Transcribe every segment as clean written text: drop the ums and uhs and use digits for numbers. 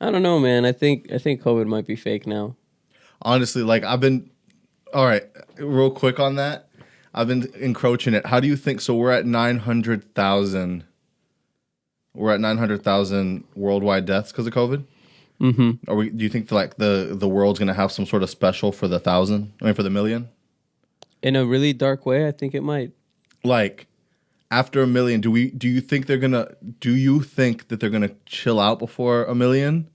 I don't know, man. I think COVID might be fake now. Honestly, like I've been all right, real quick on that. I've been encroaching it. How do you think? So we're at 900,000. We're at 900,000 worldwide deaths because of COVID. Mm-hmm. Are we? Do you think like the world's gonna have some sort of special for the thousand? I mean, for the million? In a really dark way, I think it might. Like after a million, do we? Do you think they're gonna? Do you think that they're gonna chill out before a million?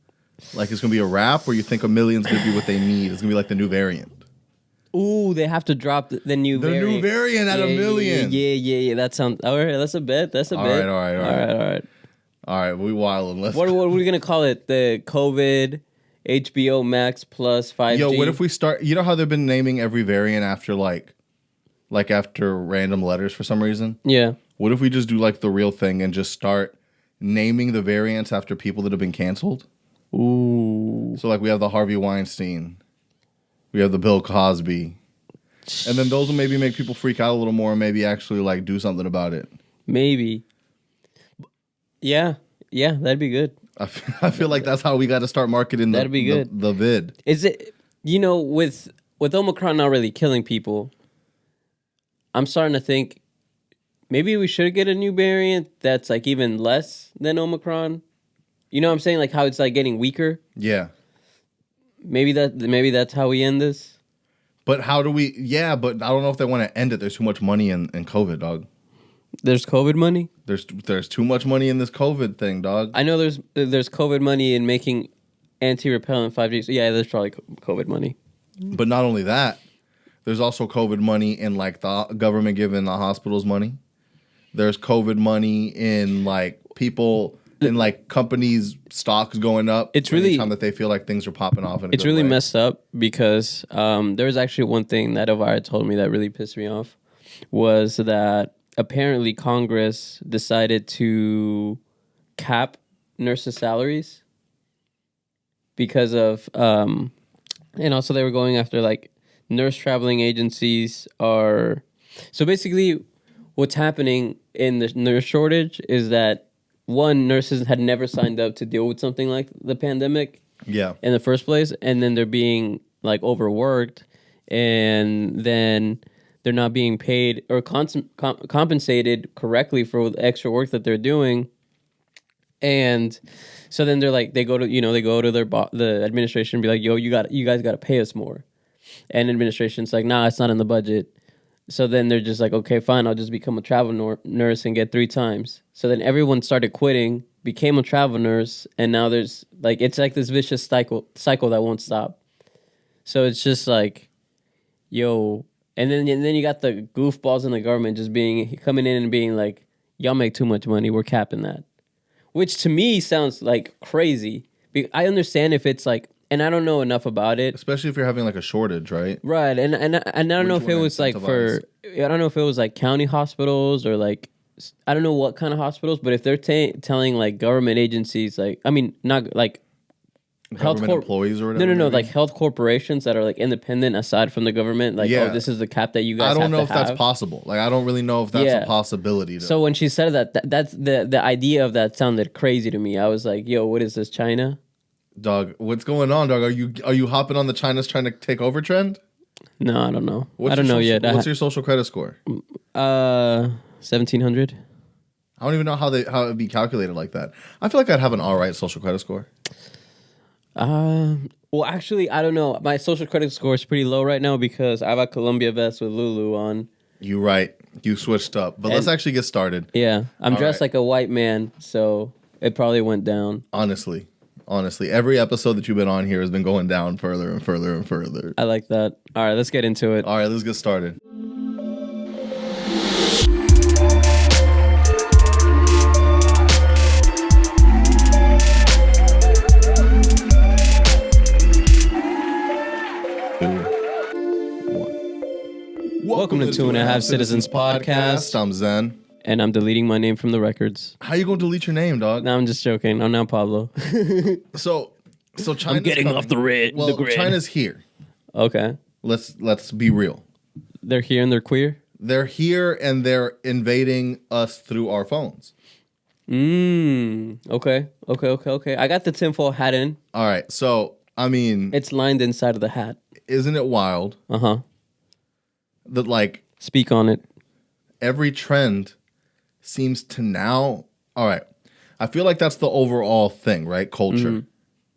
Like it's gonna be a wrap, or you think a million's gonna be what they need? It's gonna be like the new variant. Ooh, they have to drop the new The variant. new variant at a million. Yeah. That sounds all right. That's a bet. That's a bet. All right. All right. All right, we wildin'. Let's. What are we gonna call it? The COVID HBO Max plus 5G. Yo, what if we start? You know how they've been naming every variant after like after random letters for some reason. Yeah. What if we just do like the real thing and just start naming the variants after people that have been canceled? Ooh. So like we have the Harvey Weinstein, we have the Bill Cosby, and then those will maybe make people freak out a little more and maybe actually like do something about it. Maybe. Yeah, that'd be good. I feel like that's how we got to start marketing That'd be good. the vid. Is it, with Omicron not really killing people, I'm starting to think maybe we should get a new variant that's like even less than Omicron. You know what I'm saying? Like how it's like getting weaker. Yeah. Maybe that's how we end this. But how do we? Yeah, but I don't know if they want to end it. There's too much money in COVID, dog. There's COVID money. There's too much money in this COVID thing, dog. I know there's COVID money in making anti-repellent 5G. So yeah, there's probably COVID money. But not only that, there's also COVID money in like the government giving the hospitals money. There's COVID money in like people in like companies' stocks going up. It's really anytime that they feel like things are popping off. It's really messed up because there was actually one thing that Elvira told me that really pissed me off was that apparently Congress decided to cap nurses' salaries because of and also they were going after like nurse traveling agencies are. So basically what's happening in the nurse shortage is that one, nurses had never signed up to deal with something like the pandemic in the first place, and then they're being like overworked, and then they're not being paid or compensated correctly for the extra work that they're doing. And so then they're like, they go to the administration and be like, yo, you guys got to pay us more. And administration's like, nah, it's not in the budget. So then they're just like, okay, fine, I'll just become a travel nurse and get 3 times. So then everyone started quitting, became a travel nurse, and now there's like, it's like this vicious cycle that won't stop. So it's just like, yo, and then you got the goofballs in the government just coming in and being like, y'all make too much money, we're capping that. Which to me sounds like crazy. I understand if it's like, and I don't know enough about it, especially if you're having like a shortage, right? Right, and I don't know if it was like I don't know if it was like county hospitals or like I don't know what kind of hospitals, but if they're telling like government agencies, like I mean not like government employees or whatever. No, like health corporations that are like independent aside from the government, like oh, this is the cap that you guys. I don't know if have. that's possible. Like I don't really know if that's a possibility. So when she said that's the idea of that sounded crazy to me. I was like, yo, what is this, China? Dog, what's going on, dog? Are you hopping on the China's trying to take over trend? No, I don't know. I don't know yet. What's your social credit score? 1,700. I don't even know how it'd be calculated like that. I feel like I'd have an all right social credit score. Well, actually, I don't know. My social credit score is pretty low right now because I have a Columbia vest with Lulu on. You right. You switched up. But let's actually get started. Yeah, I'm dressed like a white man, so it probably went down. Honestly, every episode that you've been on here has been going down further and further and further. I like that. All right, let's get into it. All right, let's get started. Welcome to 2.5 Citizens Podcast. I'm Zen. And I'm deleting my name from the records. How you gonna delete your name, dog? No, I'm just joking. I'm now Pablo. So China's I'm getting off the grid. China's here. Okay. Let's be real. They're here and they're queer? They're here and they're invading us through our phones. Okay. I got the tinfoil hat in. All right. So, I mean, It's lined inside of the hat. isn't it wild that like Speak on it. every trend seems to now, all right. I feel like that's the overall thing, right? Culture.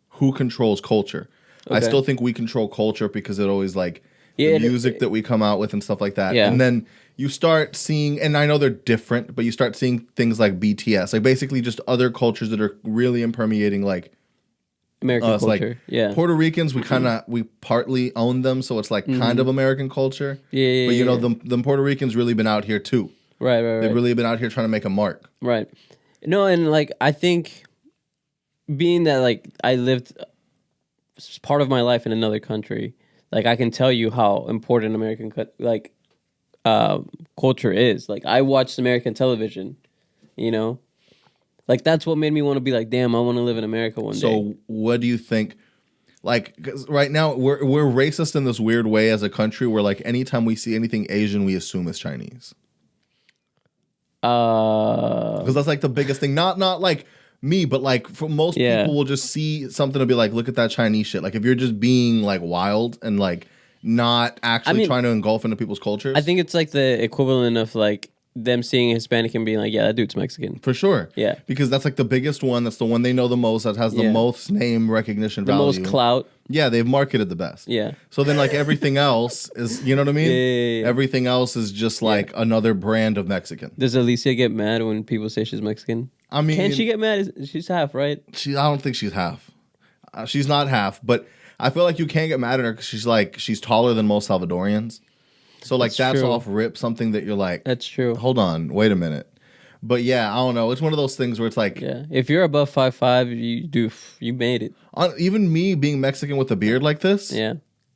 Who controls culture? I Okay. still think we control culture because it always like Yeah, the music that we come out with and stuff like that. Yeah. And then you start seeing, and I know they're different, but you start seeing things like BTS, like basically just other cultures that are really impermeating like American us. culture. Like Yeah. Puerto Ricans, we partly own them, so it's like kind of American culture. Yeah. But you know, them Puerto Ricans really been out here too. Right. They've really been out here trying to make a mark. Right. No, and like I think being that like I lived part of my life in another country, like I can tell you how important American culture is. Like I watched American television, you know, like that's what made me want to be like, damn, I want to live in America one day. So what do you think? Like, 'cause right now we're racist in this weird way as a country, where like anytime we see anything Asian, we assume it's Chinese. Because that's like the biggest thing. Not like me, but like for most people will just see something and be like, look at that Chinese shit. Like if you're just being like wild and like not actually trying to engulf into people's cultures. I think it's like the equivalent of like them seeing a Hispanic and being like, yeah, that dude's Mexican. For sure. Yeah. Because that's like the biggest one. That's the one they know the most. That has the most name recognition value. The most clout. Yeah, they've marketed the best. Yeah. So then like everything else is, you know what I mean? Yeah. Everything else is just like another brand of Mexican. Does Alicia get mad when people say she's Mexican? I mean, can she get mad? She's half, right? I don't think she's half. She's not half, but I feel like you can't get mad at her because she's taller than most Salvadorians. So like that's true. off rip something that you're like, That's true. Hold on, wait a minute. But yeah, I don't know. It's one of those things where it's like, if you're above 5'5", you made it. Even me being Mexican with a beard like this,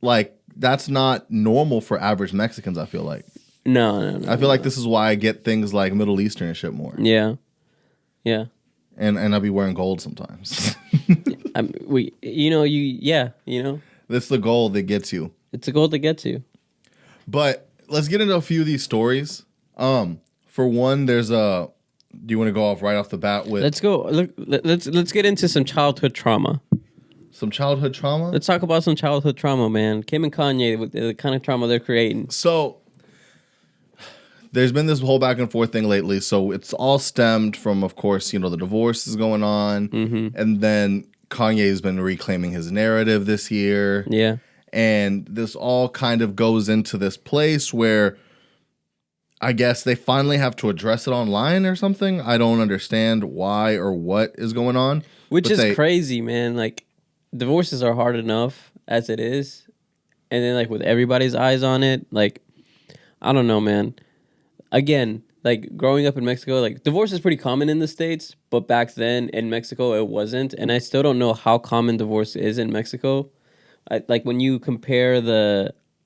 like that's not normal for average Mexicans. I feel like no. I feel like this is why I get things like Middle Eastern and shit more. Yeah. And I'll be wearing gold sometimes. That's the goal that gets you. It's a goal that gets you. But let's get into a few of these stories. For one, there's a. Do you want to go right off the bat with? Let's go. Let's get into some childhood trauma. Some childhood trauma? Let's talk about some childhood trauma, man. Kim and Kanye, with the kind of trauma they're creating. So, there's been this whole back and forth thing lately. So, it's all stemmed from, of course, the divorce is going on. Mm-hmm. And then Kanye's been reclaiming his narrative this year. Yeah. And this all kind of goes into this place where I guess they finally have to address it online or something. I don't understand why or what is going on. Which is crazy, man. Like, divorces are hard enough as it is. And then, like, with everybody's eyes on it, like, I don't know, man. Again, like, growing up in Mexico, like, divorce is pretty common in the States. But back then in Mexico, it wasn't. And I still don't know how common divorce is in Mexico. Like, when you compare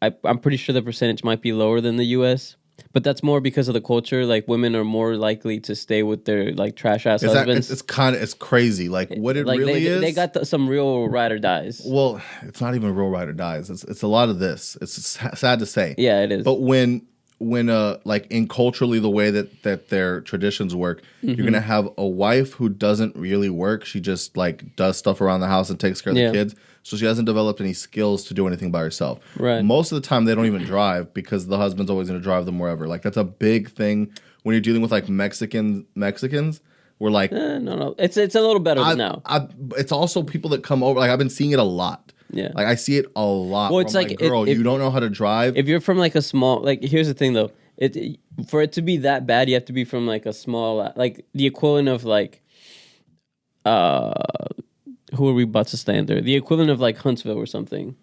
I'm pretty sure the percentage might be lower than the U.S., but that's more because of the culture. Like, women are more likely to stay with their like trash ass husbands. It's crazy. Like what it really is. They got some real ride or dies. Well, it's not even real ride or dies. It's a lot of this. It's sad to say. Yeah, it is. But when like in culturally the way that their traditions work, you're gonna have a wife who doesn't really work. She just like does stuff around the house and takes care of the kids. So she hasn't developed any skills to do anything by herself. Right. Most of the time they don't even drive because the husband's always gonna drive them wherever. Like that's a big thing when you're dealing with like Mexicans. We're like no. It's a little better now. It's also people that come over. Like I've been seeing it a lot. Yeah. Like I see it a lot. Well, it's like girl, you don't know how to drive. If you're from like a small, like here's the thing though, for it to be that bad, you have to be from like a small, like the equivalent of like, who are we about to slander? The equivalent of like Huntsville or something.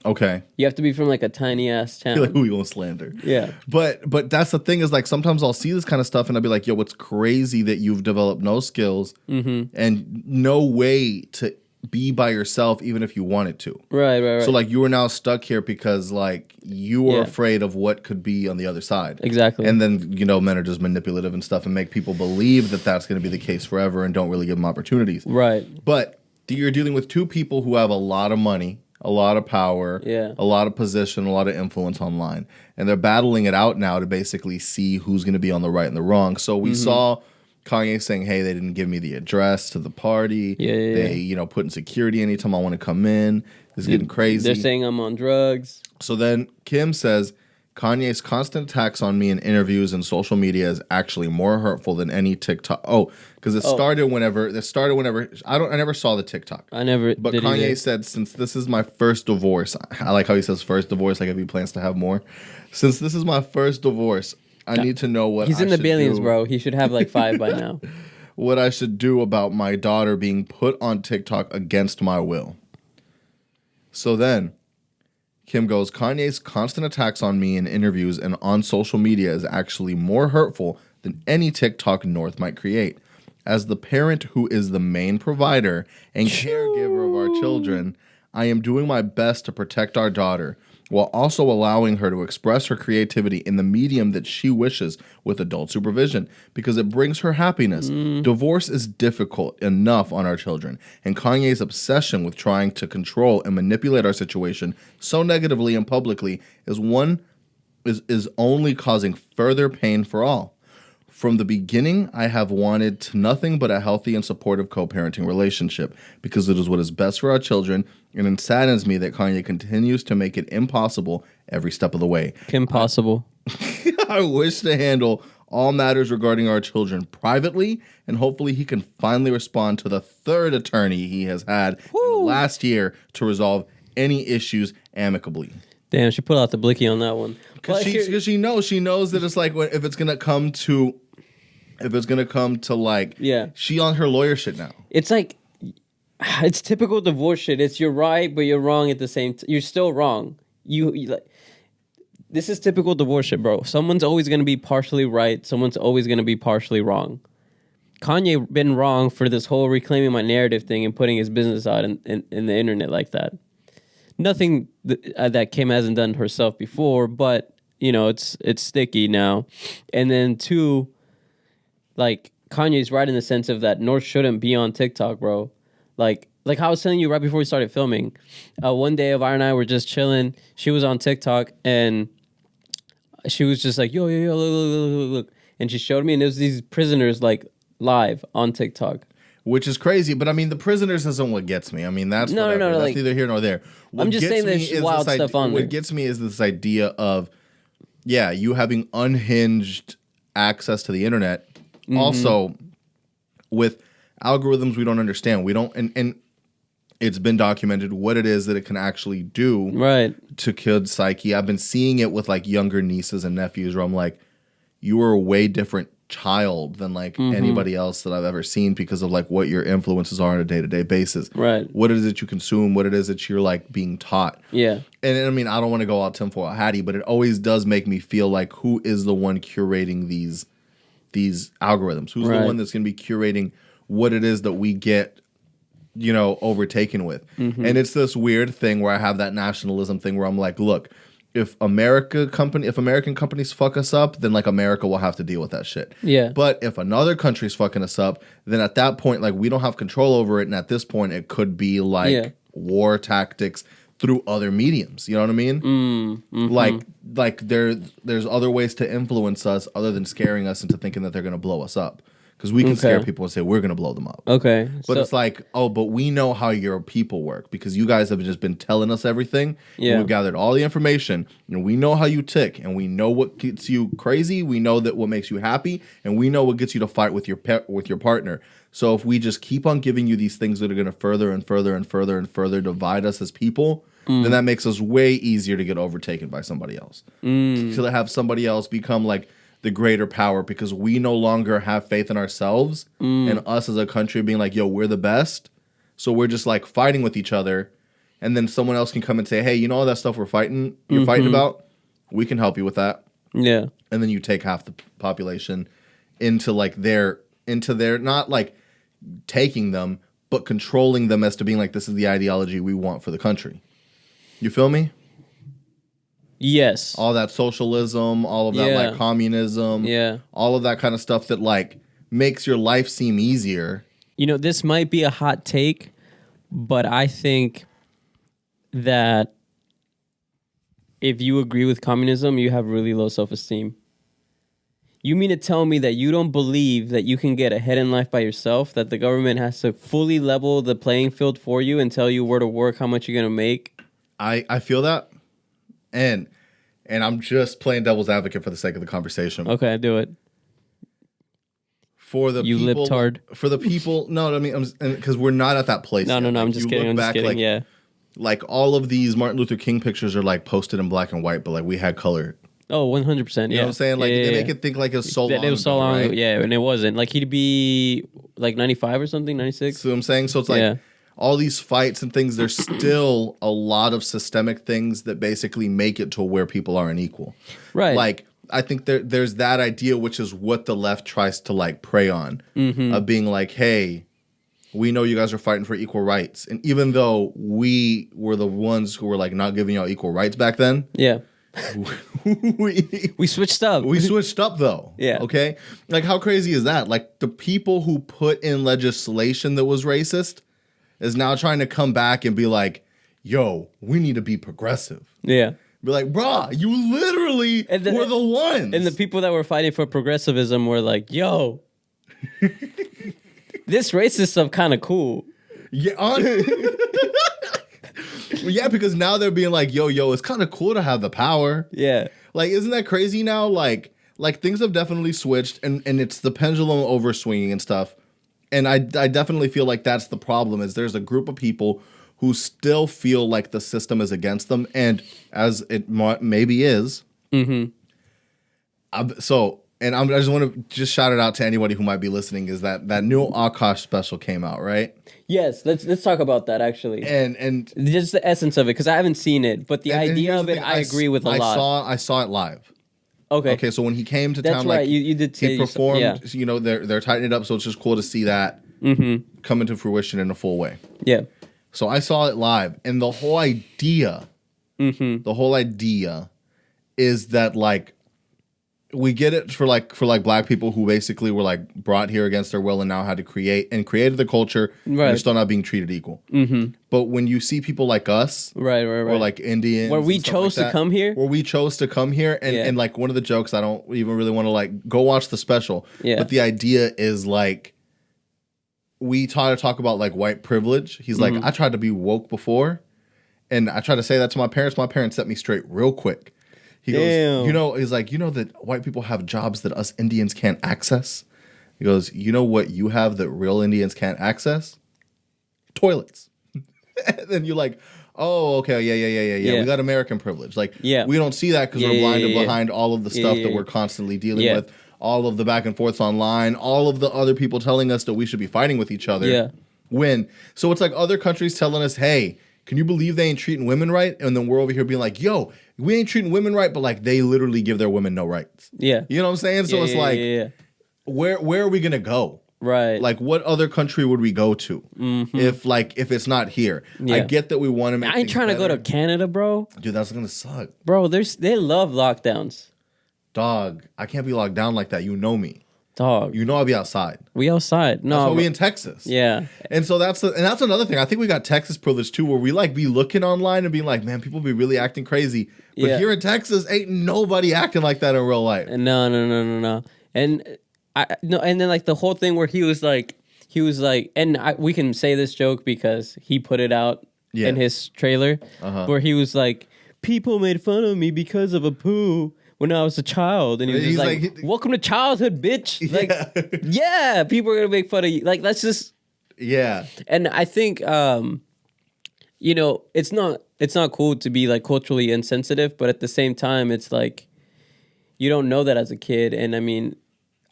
Okay. You have to be from like a tiny ass town. Like who you gonna slander? Yeah. But that's the thing is like sometimes I'll see this kind of stuff and I'll be like, yo, what's crazy that you've developed no skills and no way to be by yourself even if you wanted to. Right. So like you are now stuck here because like you are afraid of what could be on the other side. Exactly. And then men are just manipulative and stuff and make people believe that that's going to be the case forever and don't really give them opportunities. Right. But you're dealing with two people who have a lot of money, a lot of power, a lot of position, a lot of influence online. And they're battling it out now to basically see who's going to be on the right and the wrong. So we saw Kanye saying, hey, they didn't give me the address to the party. Yeah. They, put in security anytime I want to come in. It's getting crazy. They're saying I'm on drugs. So then Kim says, Kanye's constant attacks on me in interviews and social media is actually more hurtful than any TikTok. Oh, because it started whenever I never saw the TikTok. I never. But did Kanye either. said, since this is my first divorce, I like how he says first divorce, like if he plans to have more. Since this is my first divorce, I need to know what He's in the billions, bro. He should have like 5 by now. What I should do about my daughter being put on TikTok against my will. So then Kim goes, Kanye's constant attacks on me in interviews and on social media is actually more hurtful than any TikTok North might create. As the parent who is the main provider and caregiver of our children, I am doing my best to protect our daughter while also allowing her to express her creativity in the medium that she wishes with adult supervision because it brings her happiness. Divorce is difficult enough on our children, and Kanye's obsession with trying to control and manipulate our situation so negatively and publicly is only causing further pain for all. From the beginning, I have wanted nothing but a healthy and supportive co-parenting relationship because it is what is best for our children, and it saddens me that Kanye continues to make it impossible every step of the way. Impossible. I wish to handle all matters regarding our children privately, and hopefully he can finally respond to the third attorney he has had in the last year to resolve any issues amicably. Damn, she put out the blicky on that one. Because she knows that it's like if it's gonna come to like, she on her lawyer shit now. It's like, it's typical divorce shit. It's you're right, but you're wrong at the same time. You're still wrong. You like, this is typical divorce shit, bro. Someone's always going to be partially right. Someone's always going to be partially wrong. Kanye been wrong for this whole reclaiming my narrative thing and putting his business out in the internet like that. Nothing that Kim hasn't done herself before, but, it's sticky now. And then 2, like, Kanye's right in the sense of that North shouldn't be on TikTok, bro. Like how I was telling you right before we started filming. One day, Elvira and I were just chilling. She was on TikTok, and she was just like, yo, look. And she showed me, and there was these prisoners, like, live on TikTok. Which is crazy, but I mean, the prisoners isn't what gets me. I mean, that's no, that's like, neither here nor there. What I'm just saying there's wild stuff on there. What gets me is this idea of, you having unhinged access to the internet. Mm-hmm. Also, with algorithms we don't understand. We don't, and it's been documented what it is that it can actually do to kids' psyche. I've been seeing it with like younger nieces and nephews where I'm like, you are a way different child than like anybody else that I've ever seen because of like what your influences are on a day-to-day basis. Right. What it is that you consume, what it is that you're like being taught. Yeah. And I mean, I don't want to go out tinfoil hattie, but it always does make me feel like who is the one curating these algorithms? Who's the one that's going to be curating what it is that we get, overtaken with? And it's this weird thing where I have that nationalism thing where I'm like, look, if American companies fuck us up, then like America will have to deal with that shit. Yeah. But if another country's fucking us up, then at that point, like we don't have control over it. And at this point, it could be like war tactics through other mediums. You know what I mean? Like there's other ways to influence us other than scaring us into thinking that they're going to blow us up. Because we can scare people and say, we're going to blow them up. Okay. But it's like, but we know how your people work because you guys have just been telling us everything. Yeah. We've gathered all the information. And we know how you tick. And we know what gets you crazy. We know that what makes you happy. And we know what gets you to fight with your partner. So if we just keep on giving you these things that are going to further and further and further and further divide us as people, then that makes us way easier to get overtaken by somebody else. To have somebody else become like the greater power because we no longer have faith in ourselves and us as a country being like, yo, we're the best. So we're just like fighting with each other. And then someone else can come and say, hey, you know all that stuff you're fighting about? We can help you with that. Yeah. And then you take half the population into their, not like taking them, but controlling them as to being like, this is the ideology we want for the country. You feel me? Yes. All that socialism, all of that like communism, all of that kind of stuff that like makes your life seem easier. This might be a hot take, but I think that if you agree with communism, you have really low self-esteem. You mean to tell me that you don't believe that you can get ahead in life by yourself, that the government has to fully level the playing field for you and tell you where to work, how much you're going to make? I feel that. And I'm just playing devil's advocate for the sake of the conversation. Okay, do it. For the you people, libtard. For the people, no, I mean, because we're not at that place. No, yet. I'm just kidding. I'm just kidding. Yeah. Like all of these Martin Luther King pictures are like posted in black and white, but like we had color. Oh, 100%. Yeah. You know what I'm saying? Like they make it think like it's so long. It was so long right? ago. Yeah, and it wasn't. Like he'd be like 95 or something, 96. See what I'm saying? So it's like all these fights and things, there's still a lot of systemic things that basically make it to where people are unequal. Right. Like I think there's that idea, which is what the left tries to like prey on, of being like, hey, we know you guys are fighting for equal rights. And even though we were the ones who were like not giving y'all equal rights back then. Yeah. we switched up. We switched up though. Yeah. Okay. Like how crazy is that? Like the people who put in legislation that was racist is now trying to come back and be like, yo, we need to be progressive. Yeah. Be like, bruh, you literally were the ones. And the people that were fighting for progressivism were like, yo, this racist stuff kind of cool. Yeah. Yeah, because now they're being like, yo, it's kind of cool to have the power. Yeah. Like, isn't that crazy now? Like things have definitely switched and it's the pendulum overswinging and stuff. And I definitely feel like that's the problem is there's a group of people who still feel like the system is against them. And as it maybe is. Mm-hmm. I just want to just shout it out to anybody who might be listening is that new Akash special came out, right? Yes, let's talk about that actually. And just the essence of it, because I haven't seen it, but the idea of it, I agree with a lot. I saw it live. Okay, so when he came to That's town, right. like you did say he performed, you know, they're tightening it up, so it's just cool to see that come into fruition in a full way. Yeah. So I saw it live, and the whole idea is that like we get it for black people who basically were like brought here against their will and now had to created the culture. Right. And they're still not being treated equal. Mm-hmm. But when you see people like us, right, or like Indians, where we chose to come here, and like one of the jokes, I don't even really want to like go watch the special. Yeah. But the idea is like we try to talk about like white privilege. He's like, I tried to be woke before, and I tried to say that to my parents. My parents set me straight real quick. He goes, he's like, that white people have jobs that us Indians can't access. He goes, you know what you have that real Indians can't access? Toilets. And then you're like, oh, okay, yeah. We got American privilege. Like, we don't see that because we're blinded behind all of the stuff that we're constantly dealing with, all of the back and forths online, all of the other people telling us that we should be fighting with each other. Yeah. So it's like other countries telling us, hey, can you believe they ain't treating women right? And then we're over here being like, yo, we ain't treating women right, but like they literally give their women no rights. Yeah. You know what I'm saying? So it's like, where are we going to go? Right. Like what other country would we go to if it's not here? Yeah. I get that we want to make I ain't trying to go to Canada, bro. Dude, that's going to suck. Bro, they love lockdowns. Dog, I can't be locked down like that. You know me. Dog. You know I'll be outside. We outside. No, that's why we in Texas. Yeah. And so that's another thing. I think we got Texas privilege too, where we like be looking online and being like, man, people be really acting crazy. But here in Texas, ain't nobody acting like that in real life. No. And and then like the whole thing where he was like, we can say this joke because he put it out in his trailer, where he was like, people made fun of me because of a poo when I was a child, and he was like, welcome to childhood, bitch. Like, yeah, people are gonna make fun of you. Like, that's just And I think it's not cool to be like culturally insensitive, but at the same time, it's like you don't know that as a kid, and I mean,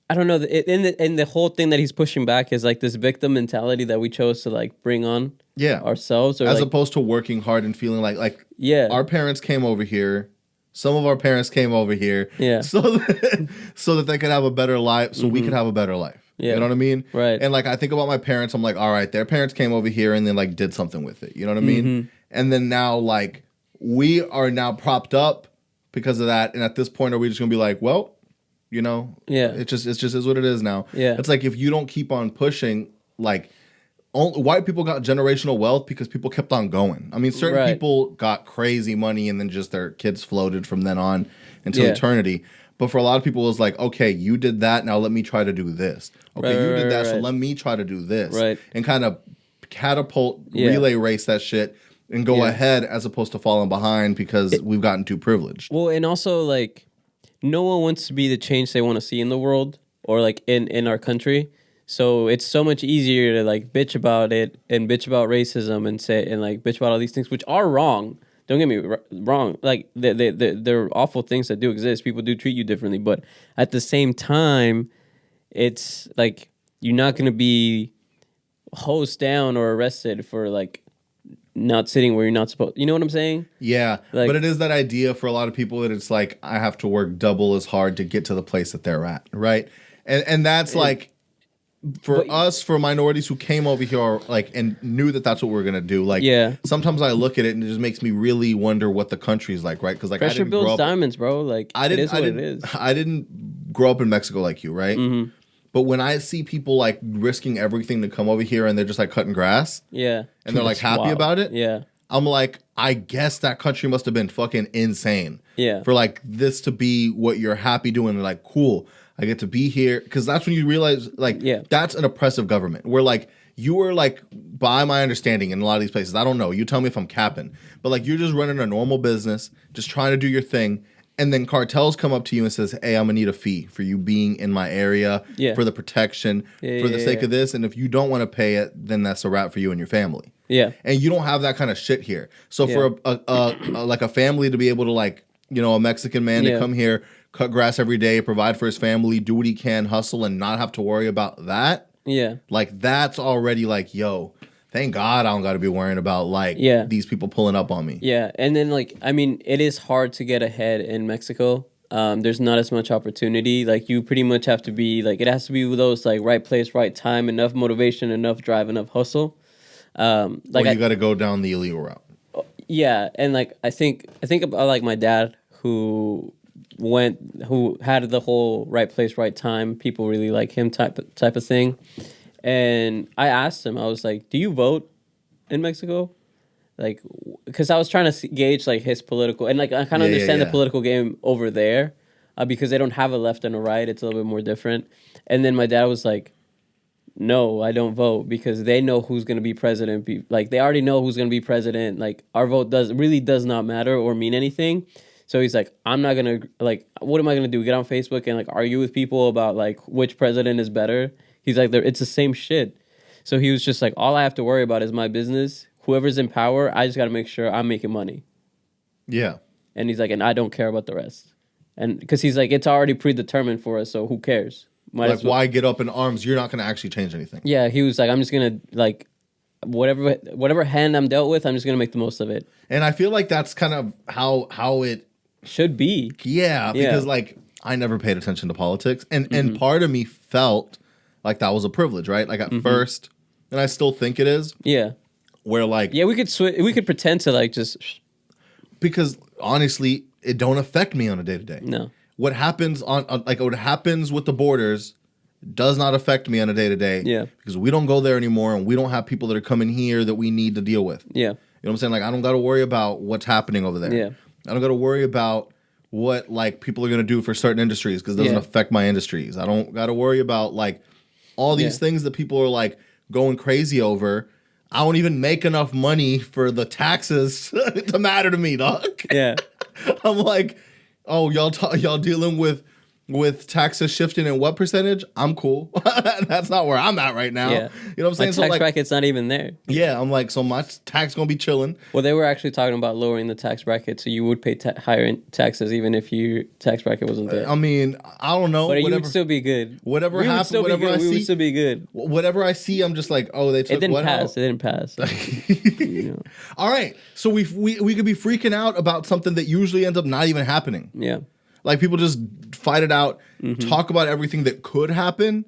I don't know. And the whole thing that he's pushing back is like this victim mentality that we chose to like bring on ourselves, or as opposed to working hard and feeling like our parents came over here. Some of our parents came over here, so that they could have a better life, so we could have a better life. Yeah. You know what I mean? Right. And like I think about my parents, I'm like, all right, their parents came over here and then like did something with it. You know what I mean? And then now like we are now propped up because of that. And at this point, are we just gonna be like, well, it just is what it is now. Yeah. It's like if you don't keep on pushing, like. White people got generational wealth because people kept on going. I mean, certain people got crazy money and then just their kids floated from then on until eternity. But for a lot of people, it's like, okay, you did that. Now let me try to do this. Okay, you did that. So let me try to do this. Right. And kind of catapult, relay race that shit and go ahead as opposed to falling behind because we've gotten too privileged. Well, and also, like, no one wants to be the change they want to see in the world or, like, in our country. So it's so much easier to, like, bitch about it and bitch about racism and say, and, like, bitch about all these things, which are wrong. Don't get me wrong. Like, they're awful things that do exist. People do treat you differently. But at the same time, it's, like, you're not going to be hosed down or arrested for, like, not sitting where you're not supposed. You know what I'm saying? Yeah. Like, but it is that idea for a lot of people that it's like, I have to work double as hard to get to the place that they're at. Right. And that's like, for us, for minorities who came over here, like, and knew that that's what we're gonna do, like, sometimes I look at it and it just makes me really wonder what the country's like, right? Because like, pressure builds diamonds, bro. Like, it is what it is. I didn't grow up in Mexico like you, right? Mm-hmm. But when I see people like risking everything to come over here and they're just like cutting grass, and they're like happy about it, I'm like, I guess that country must have been fucking insane, for like this to be what you're happy doing. And like, cool, I get to be here, because that's when you realize, like, that's an oppressive government. Where like you are like, by my understanding, in a lot of these places, I don't know. You tell me if I'm capping, but like you're just running a normal business, just trying to do your thing, and then cartels come up to you and says, "Hey, I'm gonna need a fee for you being in my area, for the protection, for the sake of this, and if you don't want to pay it, then that's a wrap for you and your family." Yeah, and you don't have that kind of shit here. So for like a family to be able to, like, you know, a Mexican man to come here, cut grass every day, provide for his family, do what he can, hustle, and not have to worry about that. Yeah. Like, that's already like, yo, thank God I don't got to be worrying about, like, these people pulling up on me. Yeah. And then, like, I mean, it is hard to get ahead in Mexico. There's not as much opportunity. Like, you pretty much have to be, like, it has to be those, like, right place, right time, enough motivation, enough drive, enough hustle. Like, you got to go down the illegal route. Yeah. And, like, I think about, like, my dad, who had the whole right place, right time, people really like him type of thing. And I asked him, I was like, do you vote in Mexico? Like, because I was trying to gauge, like, his political, and, like, I kind of understand the political game over there, because they don't have a left and a right. It's a little bit more different. And then my dad was like, no, I don't vote, because they know who's going to be president. Like, they already know who's going to be president. Like, our vote really does not matter or mean anything. So he's like, I'm not going to, like, what am I going to do? Get on Facebook and, like, argue with people about, like, which president is better? He's like, it's the same shit. So he was just like, all I have to worry about is my business. Whoever's in power, I just got to make sure I'm making money. Yeah. And he's like, and I don't care about the rest. And because he's like, it's already predetermined for us, so who cares? Like, why get up in arms? You're not going to actually change anything. Yeah, he was like, I'm just going to, like, whatever hand I'm dealt with, I'm just going to make the most of it. And I feel like that's kind of how it should be. Yeah, because like, I never paid attention to politics, and part of me felt like that was a privilege, right? Like, at first, and I still think it is. Yeah. Where, like, we could pretend to, like, just, because honestly, it don't affect me on a day to day. No. What happens what happens with the borders does not affect me on a day to day. Yeah. Because we don't go there anymore, and we don't have people that are coming here that we need to deal with. Yeah. You know what I'm saying? Like, I don't got to worry about what's happening over there. Yeah. I don't got to worry about what, like, people are going to do for certain industries, because it doesn't affect my industries. I don't got to worry about, like, all these things that people are, like, going crazy over. I don't even make enough money for the taxes to matter to me, dog. Yeah. I'm like, oh, y'all dealing with taxes shifting in what percentage? I'm cool. That's not where I'm at right now. Yeah. You know what I'm saying? My tax bracket's not even there. Yeah, I'm like, so my tax gonna be chilling. Well, they were actually talking about lowering the tax bracket, so you would pay higher taxes even if your tax bracket wasn't there. I mean, I don't know. But you would still be good. Whatever happens, whatever I see, we would still be good. Whatever I see, I'm just like, oh, they took what out? It didn't pass. You know. All right, so we could be freaking out about something that usually ends up not even happening. Yeah. Like, people just fight it out, talk about everything that could happen,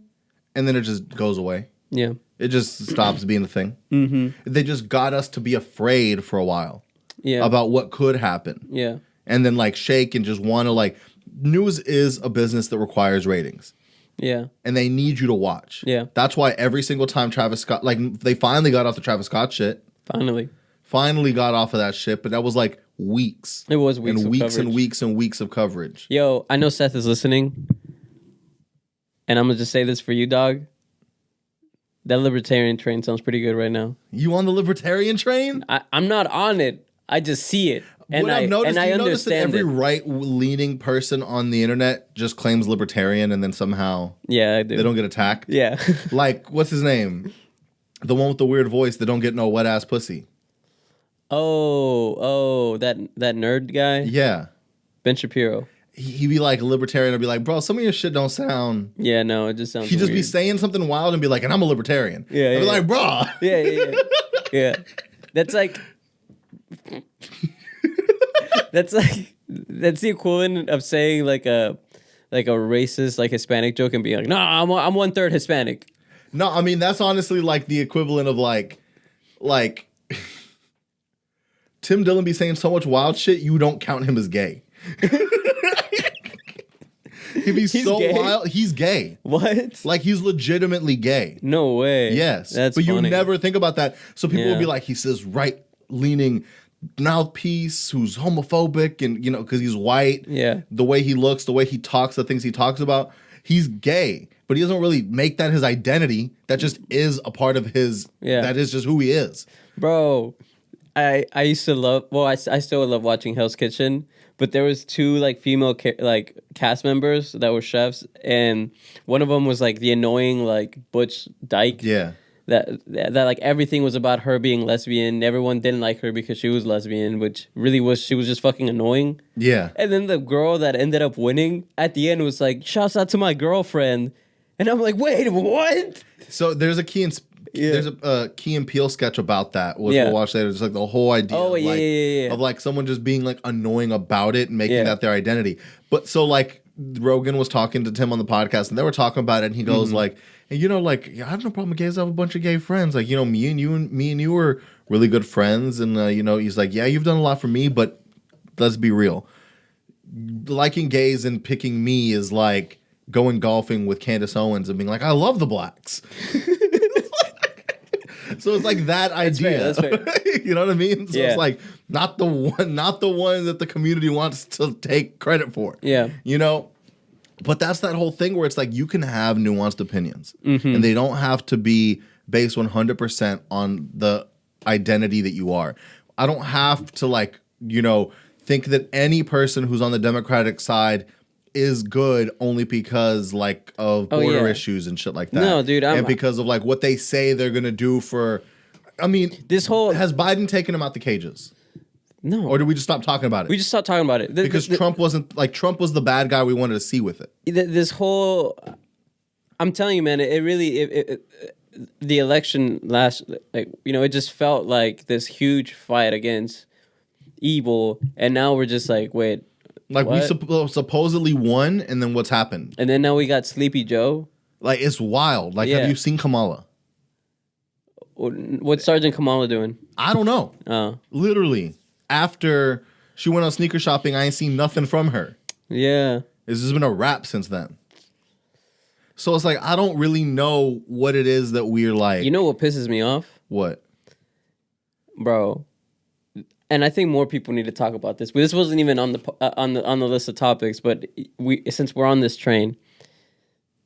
and then it just goes away. Yeah. It just stops being a thing. Mm-hmm. They just got us to be afraid for a while. Yeah. About what could happen. Yeah. And then, like, shake and just want to, like, news is a business that requires ratings. Yeah. And they need you to watch. Yeah. That's why every single time Travis Scott, like, they finally got off the Travis Scott shit. Finally got off of that shit, but that was like weeks. It was weeks and of weeks coverage. and weeks and weeks of coverage. Yo, I know Seth is listening, and I'm gonna just say this for you, dog. That libertarian train sounds pretty good right now. You on the libertarian train? I'm not on it. I just see it. And What I've noticed, I you notice that understand every it. right-leaning person on the internet just claims libertarian, and then somehow Yeah, I do. they don't get attacked. Yeah. Like, what's his name? The one with the weird voice that don't get no wet-ass pussy. that nerd guy? Yeah. Ben Shapiro. He'd be like libertarian. I'd be like, bro, some of your shit don't sound. Yeah, no, it just sounds He'd just weird. be saying something wild and be like, and I'm a libertarian. Yeah, I'd be yeah. like, bro. Yeah. Yeah. That's like that's the equivalent of saying like a racist like Hispanic joke and being like, no, I'm 1/3 Hispanic. No, I mean that's honestly like the equivalent of like Tim Dillon be saying so much wild shit you don't count him as gay. He'd be so gay? wild. He's gay. What? Like he's legitimately gay. No way. Yes. That's but funny. you never think about that. So people will Yeah. be like, he says right-leaning mouthpiece who's homophobic and, you know, because he's white. Yeah. The way he looks, the way he talks, the things he talks about. He's gay. But he doesn't really make that his identity. That just is a part of his, that is just who he is. Bro, I used to love, well, I still love watching Hell's Kitchen, but there was two like female like cast members that were chefs, and one of them was like the annoying like butch dyke. Yeah. That like everything was about her being lesbian. Everyone didn't like her because she was lesbian, which really was, she was just fucking annoying. Yeah. And then the girl that ended up winning at the end was like, shouts out to my girlfriend. And I'm like, wait, what? So there's a Key and there's a Key and Peele sketch about that, which we'll watch later. It's like the whole idea of like someone just being like annoying about it and making that their identity. But so like Rogan was talking to Tim on the podcast and they were talking about it and he goes like, hey, you know, like I have no problem with gays. I have a bunch of gay friends. Like, you know, me and you were really good friends. And you know, he's like, yeah, you've done a lot for me, but let's be real. Liking gays and picking me is like going golfing with Candace Owens and being like, I love the blacks. So it's like that idea. That's fair. You know what I mean? So Yeah. it's like not the one that the community wants to take credit for. Yeah. You know? But that's that whole thing where it's like you can have nuanced opinions. And they don't have to be based 100% on the identity that you are. I don't have to like, you know, think that any person who's on the Democratic side is good only because like of border issues and shit like that. No, dude, and because of like what they say they're gonna do for. I mean, This whole has Biden taken him out the cages, no, or did we just stop talking about it? we just stopped talking about it because Trump was the bad guy we wanted to see with it. This whole, I'm telling you, man, it really the election last, like, you know, it just felt like this huge fight against evil, and now we're just like, wait. Like what? we supposedly won, and then what's happened? And then now we got Sleepy Joe. Like it's wild. Like have you seen Kamala? What's Sergeant Kamala doing? I don't know. Literally, after she went on sneaker shopping, I ain't seen nothing from her. Yeah. It's just been a wrap since then. So it's like I don't really know what it is that we're like. You know what pisses me off? What? Bro. And I think more people need to talk about this. But this wasn't even on the list of topics. But since we're on this train,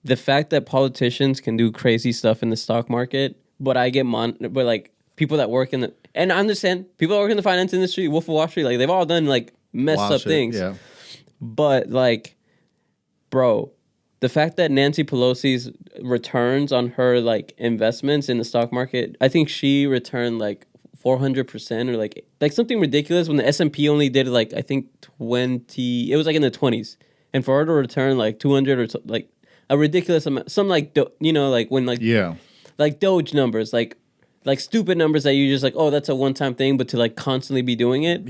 the fact that politicians can do crazy stuff in the stock market, but but like people that work and I understand people that work in the finance industry, Wolf of Wall Street, like they've all done like messed up things. Yeah. But like, bro, the fact that Nancy Pelosi's returns on her like investments in the stock market, I think she returned like 400% or like something ridiculous when the S&P only did like I think 20. It was like in the 20s, and for her to return like 200 or like a ridiculous amount, some like you know like when like like Doge numbers, like stupid numbers that you just like, oh, that's a one-time thing, but to like constantly be doing it,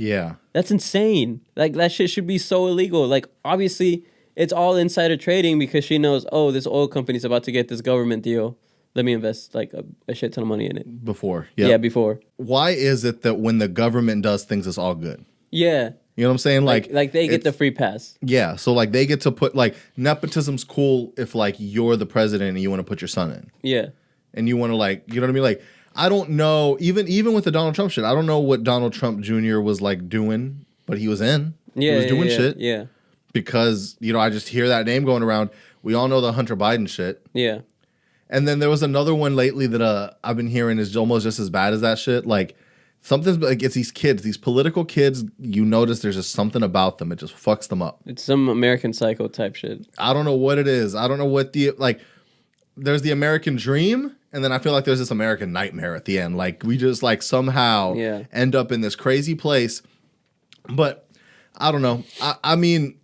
that's insane. Like that shit should be so illegal. Like obviously it's all insider trading because she knows, oh, this oil company's about to get this government deal. Let me invest like a shit ton of money in it. Before. Yeah, before. Why is it that when the government does things, it's all good? Yeah. You know what I'm saying? Like they get the free pass. Yeah. So like they get to put like nepotism's cool if like you're the president and you want to put your son in. Yeah. And you want to like, you know what I mean? Like, I don't know, even with the Donald Trump shit, I don't know what Donald Trump Jr. was like doing but he was in. Yeah, he was doing yeah, shit. Yeah, Because, I just hear that name going around. We all know the Hunter Biden shit. yeah. And then there was another one lately that I've been hearing is almost just as bad as that shit. Like, something's like, it's these kids, these political kids, you notice there's just something about them. It just fucks them up. It's some American Psycho type shit. I don't know what it is. I don't know what there's the American dream, and then I feel like there's this American nightmare at the end. Like, we just somehow end up in this crazy place. But I don't know. I mean,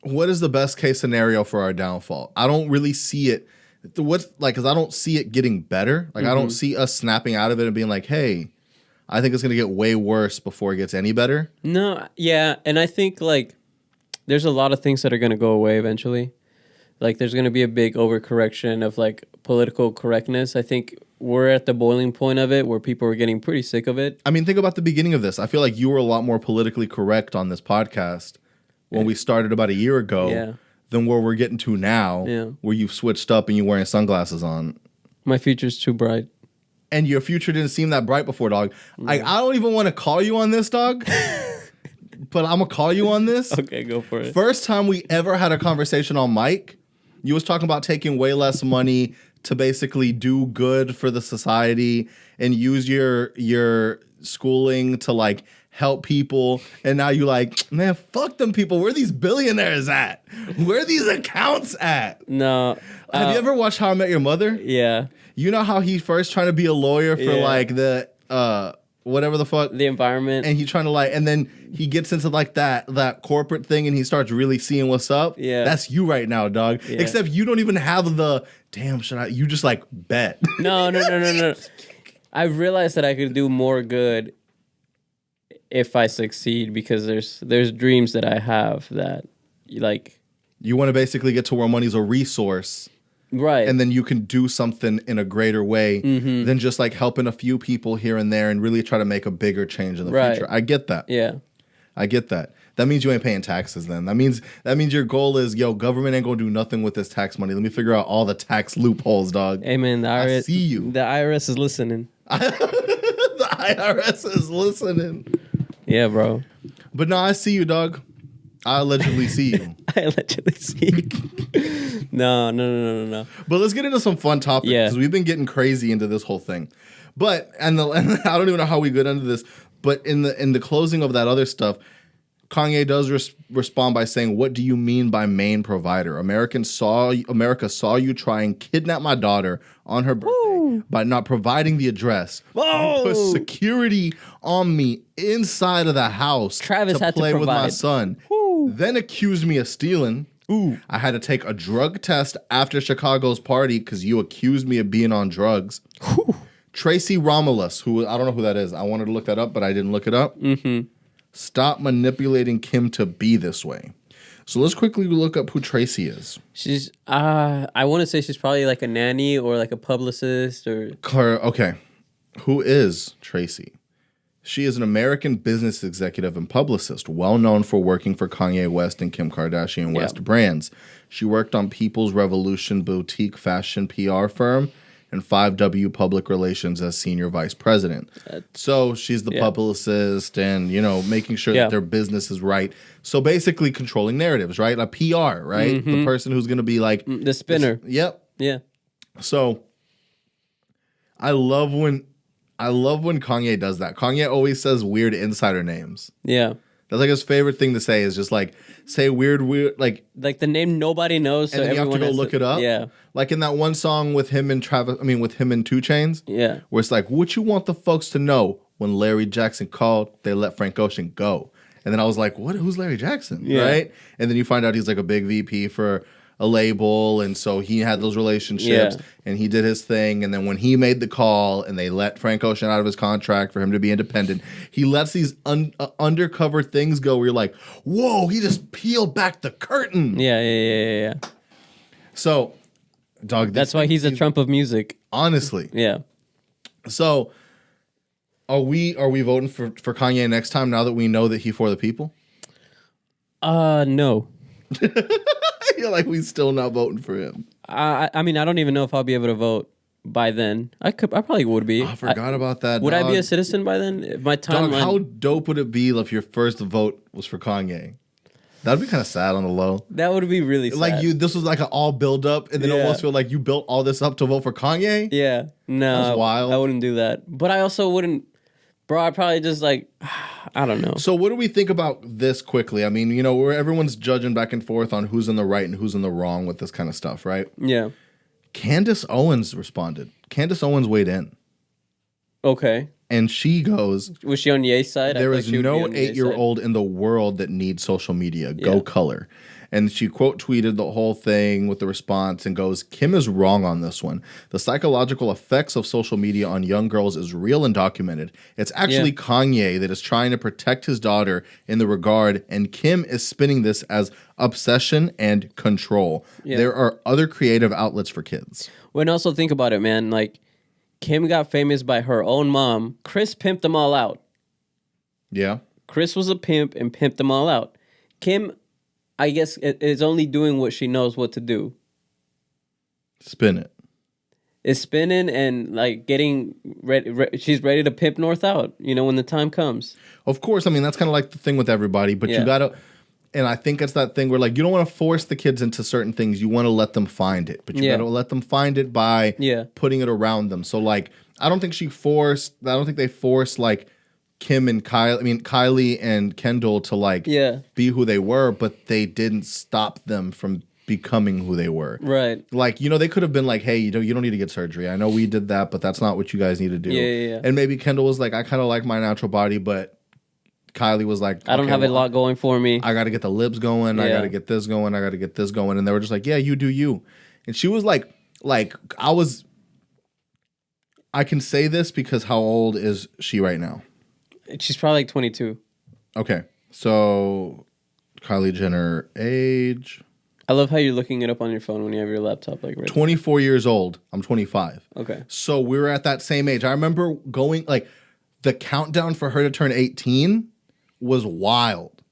what is the best case scenario for our downfall? I don't really see it. Because I don't see it getting better. Like, I don't see us snapping out of it and being like, hey, I think it's going to get way worse before it gets any better. No, yeah. And I think, there's a lot of things that are going to go away eventually. Like, there's going to be a big overcorrection of, political correctness. I think we're at the boiling point of it where people are getting pretty sick of it. I mean, think about the beginning of this. I feel like you were a lot more politically correct on this podcast when we started about a year ago than where we're getting to now, where you've switched up and you're wearing sunglasses on. My future's too bright. And your future didn't seem that bright before, dog. Yeah. I don't even want to call you on this, dog. But I'm going to call you on this. Okay, go for it. First time we ever had a conversation on mic, you was talking about taking way less money to basically do good for the society and use your schooling to help people. And now you man, fuck them people. Where are these billionaires at? Where are these accounts at? No. Have you ever watched How I Met Your Mother? Yeah. You know how he first trying to be a lawyer for the whatever the fuck, the environment, and he's trying to and then he gets into that corporate thing and he starts really seeing what's up. Yeah, that's you right now, dog. Yeah. Except you don't even have the damn. Should I? You just bet. No. I've realized that I could do more good if I succeed because there's dreams that I have that You want to basically get to where money's a resource. Right. And then you can do something in a greater way than just helping a few people here and there and really try to make a bigger change in the future. I get that. Yeah. I get that. That means you ain't paying taxes then. That means your goal is, government ain't gonna do nothing with this tax money. Let me figure out all the tax loopholes, dog. Hey man, the IRS, I see you. The IRS is listening. The IRS is listening. Yeah, bro. But no, I see you, dog. I allegedly see you. I allegedly see you. No. But let's get into some fun topics because we've been getting crazy into this whole thing. But and I don't even know how we got into this. But in the closing of that other stuff, Kanye does respond by saying, "What do you mean by main provider? America saw you try and kidnap my daughter on her birthday by not providing the address. You put security on me inside of the house Travis had to play with my provide. son. Then accused me of stealing. I had to take a drug test after Chicago's party because you accused me of being on drugs." Tracy Romulus, who I don't know who that is. I wanted to look that up, but I didn't look it up. Stop manipulating Kim to be this way. So let's quickly look up who Tracy is. She's, I want to say she's probably a nanny or a publicist or. Okay. Who is Tracy? She is an American business executive and publicist, well known for working for Kanye West and Kim Kardashian West brands. She worked on People's Revolution boutique fashion PR firm and 5W Public Relations as senior vice president. So she's the publicist and, making sure that their business is right. So basically controlling narratives, right? A PR, right? The person who's going to be the spinner. Yep. Yeah. So I love when Kanye does that. Kanye always says weird insider names. Yeah. That's his favorite thing to say is just say weird like the name nobody knows, so and then you have to go look it up. Yeah. Like in that one song with him and with him and 2 Chainz. Yeah. Where it's what you want the folks to know when Larry Jackson called, they let Frank Ocean go. And then I was like, what? Who's Larry Jackson? Yeah. Right? And then you find out he's a big VP for a label, and so he had those relationships and he did his thing, and then when he made the call and they let Frank Ocean out of his contract for him to be independent, he lets these undercover things go where you're like, whoa, he just peeled back the curtain. Yeah. So, dog, that's why he's a Trump of music. Honestly. Yeah. So are we voting for Kanye next time now that we know that he for the people? No. You're we still not voting for him. I mean, I don't even know if I'll be able to vote, by then. I probably would be. I forgot about that. Would I be dog. a citizen by then? If my Dog, timeline. how dope would it be if your first vote was for Kanye? That'd be kind of sad on the low. That would be really sad. Like this was like an all build up, and then almost feel like you built all this up to vote for Kanye. Yeah, no, That's wild. I wouldn't do that. But I also wouldn't, bro. I'd probably just like, I don't know. So what do we think about this quickly? I mean, where everyone's judging back and forth on who's in the right and who's in the wrong with this kind of stuff, right? Yeah. Candace Owens responded. Candace Owens weighed in. Okay. And she goes, was she on Ye's side? there is no 8-year-old in the world that needs social media. Go color. And she quote tweeted the whole thing with the response and goes, Kim is wrong on this one. The psychological effects of social media on young girls is real and documented. It's actually Kanye that is trying to protect his daughter in the regard, and Kim is spinning this as obsession and control. There are other creative outlets for kids. Well, and also think about it, man. Like, Kim got famous by her own mom. Chris pimped them all out. Yeah. Chris was a pimp and pimped them all out. Kim, I guess, is only doing what she knows what to do. Spin it. Is spinning and like getting ready. She's ready to pimp North out, when the time comes. Of course. I mean, that's kind of like the thing with everybody, but you got to, and I think it's that thing where like, you don't want to force the kids into certain things. You want to let them find it, but you got to let them find it by putting it around them. So like, I don't think they forced like Kim and Kylie and Kendall to like be who they were, but they didn't stop them from becoming who they were. Right. Like, they could have been like, hey, you don't need to get surgery. I know we did that, but that's not what you guys need to do. Yeah. And maybe Kendall was like, I kind of like my natural body, but Kylie was like, I don't have a lot going for me. I got to get the lips going. I got to get this going. I got to get this going. And they were just like, yeah, you do you. And she was like, I can say this because how old is she right now? She's probably like 22. Okay. So Kylie Jenner Age. I love how you're looking it up on your phone when you have your laptop. 24 years old. I'm 25. Okay. So we were at that same age. I remember going, like, the countdown for her to turn 18 was wild.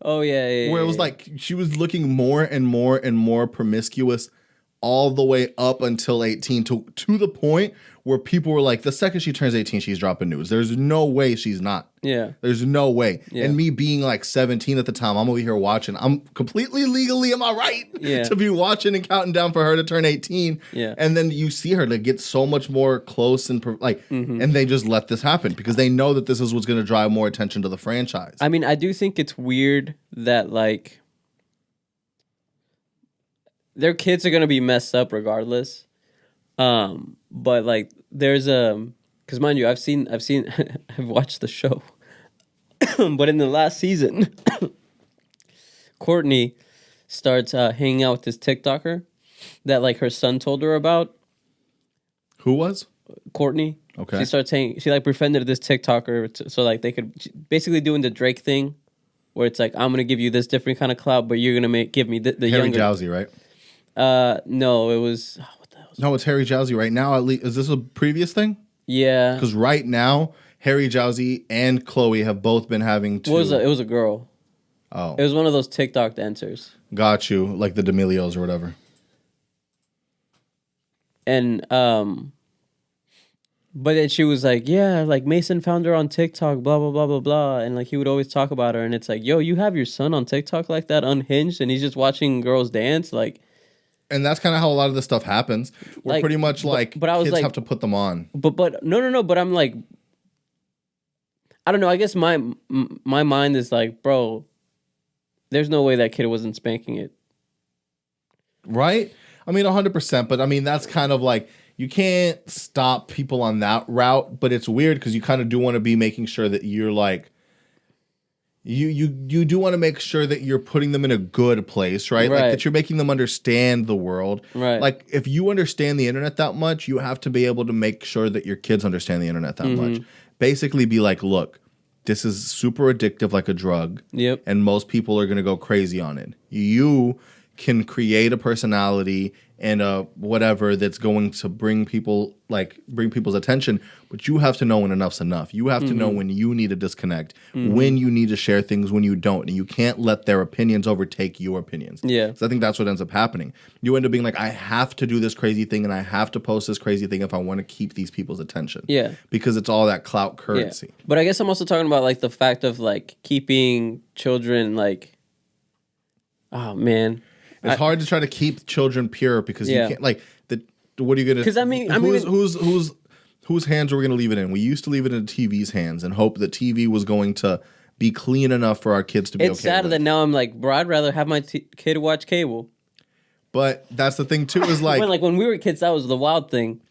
Oh, yeah. Where it was like she was looking more and more and more promiscuous all the way up until 18 to the point where people were like, the second she turns 18, she's dropping news. There's no way she's not. Yeah. There's no way. Yeah. And me being like 17 at the time, I'm over here watching. I'm completely legally, am I right? To be watching and counting down for her to turn 18. Yeah. And then you see her to get so much more close and and they just let this happen because they know that this is what's going to drive more attention to the franchise. I mean, I do think it's weird that like their kids are going to be messed up regardless. But like there's because mind you, I've watched the show, but in the last season, Courtney starts hanging out with this TikToker that like her son told her about. Who was? Courtney. Okay. She like befriended this TikToker so like they could basically doing the Drake thing, where it's like I'm gonna give you this different kind of clout, but you're gonna give me the Harry younger. Jowsey, right? No, it was. No, it's Harry Jowsey right now. At least, is this a previous thing? Yeah. Because right now, Harry Jowsey and Chloe have both been having to. It was a girl. Oh. It was one of those TikTok dancers. Got you, like the D'Amelios or whatever. And but then she was like, yeah, like Mason found her on TikTok, blah blah blah blah blah, and like he would always talk about her, and it's like, yo, you have your son on TikTok like that, unhinged, and he's just watching girls dance, like. And that's kind of how a lot of this stuff happens. We're like, pretty much like but I was kids like, have to put them on. But no. But I'm like, I don't know. I guess my mind is like, bro, there's no way that kid wasn't spanking it. Right? I mean, 100%. But I mean, that's kind of like, you can't stop people on that route. But it's weird because you kind of do want to be making sure that you're like, You do want to make sure that you're putting them in a good place, right? Like that you're making them understand the world. Right. Like if you understand the internet that much, you have to be able to make sure that your kids understand the internet that much. Basically be like, look, this is super addictive like a drug. Yep. And most people are going to go crazy on it. You can create a personality and whatever that's going to bring people's attention, but you have to know when enough's enough. You have to know when you need to disconnect, when you need to share things, when you don't, and you can't let their opinions overtake your opinions. Yeah. So I think that's what ends up happening. You end up being like, I have to do this crazy thing and I have to post this crazy thing if I want to keep these people's attention. Yeah. Because it's all that clout currency. Yeah. But I guess I'm also talking about like the fact of like keeping children like, oh man. It's hard to try to keep children pure because you can't what are you gonna? Because whose hands are we gonna leave it in? We used to leave it in the TV's hands and hope that TV was going to be clean enough for our kids to be. It's sad that now I'm like, bro, I'd rather have my kid watch cable. But that's the thing too. Is like, when we were kids, that was the wild thing.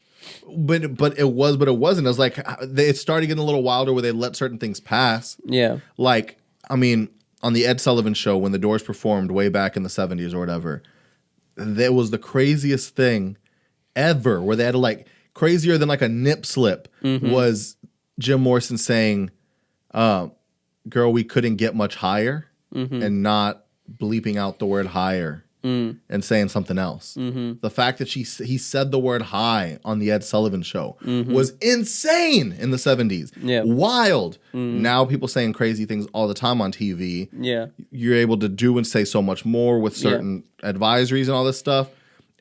But it wasn't. It was like it started getting a little wilder where they let certain things pass. Yeah. Like, I mean, on the Ed Sullivan Show when the Doors performed way back in the 70s or whatever, that was the craziest thing ever where they had to like, crazier than like a nip slip was Jim Morrison saying, girl, we couldn't get much higher and not bleeping out the word higher and saying something else. The fact that he said the word high on the Ed Sullivan Show was insane in the 70s. Yeah. Wild. Now people saying crazy things all the time on TV. Yeah. You're able to do and say so much more with certain advisories and all this stuff.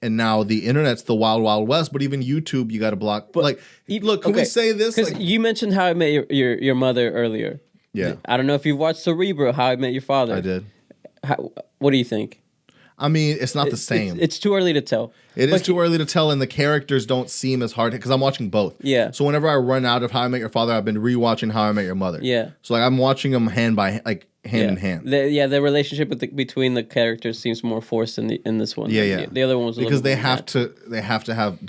And now the internet's the wild, wild west. But even YouTube, you got to block. But look, can we say this? Because you mentioned How I Met your Mother earlier. Yeah. I don't know if you've watched Cerebro, How I Met Your Father. I did. What do you think? I mean, it's not the same. It's too early to tell. It is too early to tell, and the characters don't seem as hard because I'm watching both. Yeah. So whenever I run out of How I Met Your Father, I've been rewatching How I Met Your Mother. Yeah. So like I'm watching them hand in hand. The relationship between the characters seems more forced in this one. Yeah. The other one was because they have to have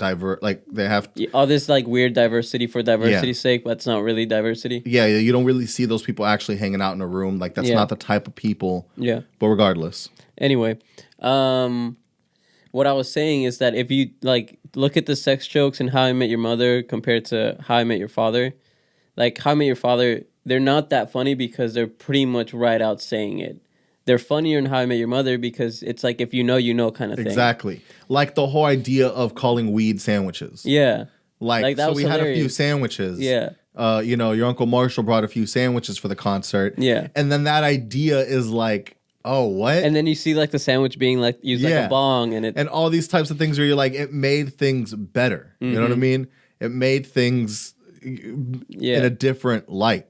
all this like weird diversity for diversity's sake, but it's not really diversity. Yeah, you don't really see those people actually hanging out in a room. Like that's not the type of people. Yeah. But regardless. Anyway, what I was saying is that if you like look at the sex jokes in How I Met Your Mother compared to How I Met Your Father, like How I Met Your Father, they're not that funny because they're pretty much right out saying it. They're funnier in How I Met Your Mother because it's like if you know kind of thing. Exactly. Like the whole idea of calling weed sandwiches. Yeah. Like so we hilarious. Had a few sandwiches. Yeah. Your Uncle Marshall brought a few sandwiches for the concert. Yeah. And then that idea is like, oh, what? And then you see like the sandwich being like used like a bong and all these types of things where you're like, it made things better. You know what I mean? It made things in a different light.